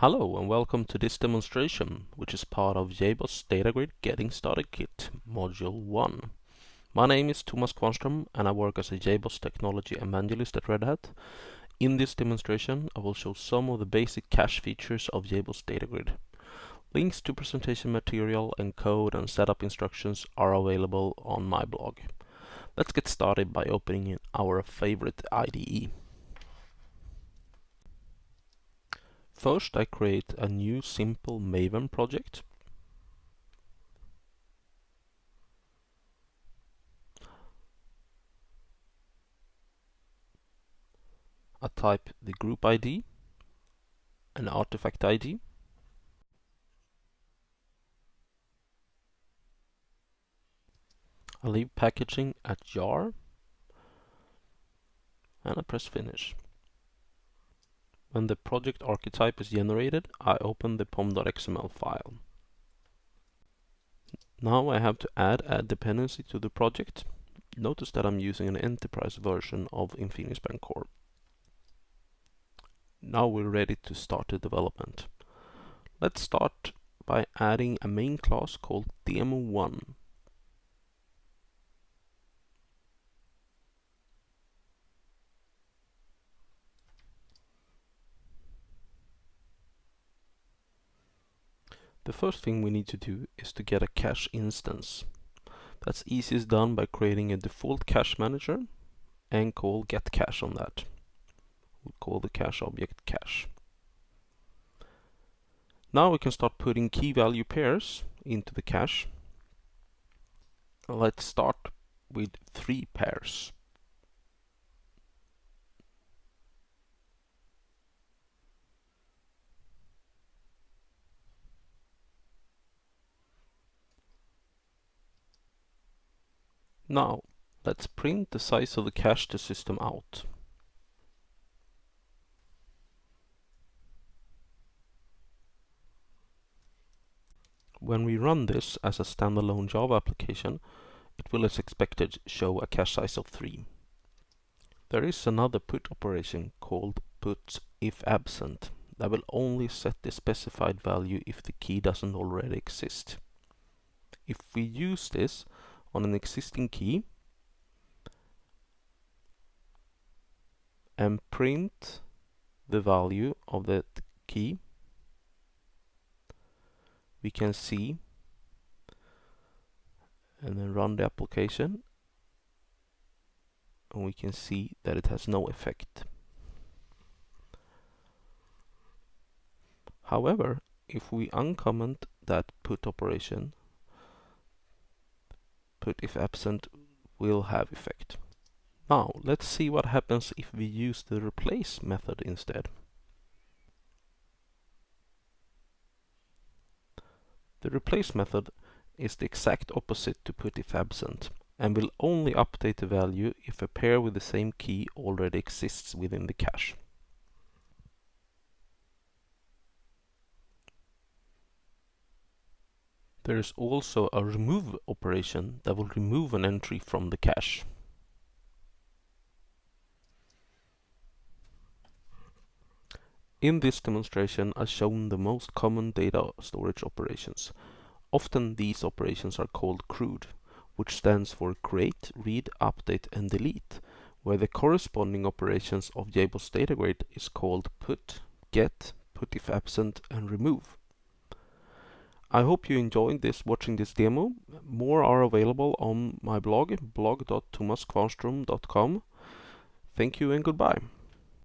Hello and welcome to this demonstration, which is part of JDG Getting Started Kit, Module 1. My name is Thomas Kvarnström and I work as a JBoss Technology Evangelist at Red Hat. In this demonstration, I will show some of the basic cache features of JBoss Data Grid. Links to presentation material and code and setup instructions are available on my blog. Let's get started by opening our favorite IDE. First, I create a new simple Maven project. I type the group ID, an artifact ID, I leave packaging at jar, and I press finish. When the project archetype is generated, I open the pom.xml file. Now I have to add a dependency to the project. Notice that I'm using an enterprise version of Infinispan Core. Now we're ready to start the development. Let's start by adding a main class called demo1. The first thing we need to do is to get a cache instance. That's easiest done by creating a default cache manager and call getCache on that. We'll call the cache object cache. Now we can start putting key value pairs into the cache. Let's start with 3 pairs. Now, let's print the size of the cache to system out. When we run this as a standalone Java application, it will as expected show a cache size of 3. There is another put operation called put if absent that will only set the specified value if the key doesn't already exist. If we use this on an existing key and print the value of that key, we can see and then run the application and we can see that it has no effect. However, if we uncomment that put operation, put if absent will have effect. Now let's see what happens if we use the replace method instead. The replace method is the exact opposite to put if absent and will only update the value if a pair with the same key already exists within the cache. There is also a remove operation that will remove an entry from the cache. In this demonstration, I've shown the most common data storage operations. Often these operations are called CRUD, which stands for create, read, update and delete, where the corresponding operations of JBoss Data Grid is called put, get, put if absent and remove. I hope you enjoyed watching this demo. More are available on my blog, blog.thomaskvarnström.com. Thank you and goodbye.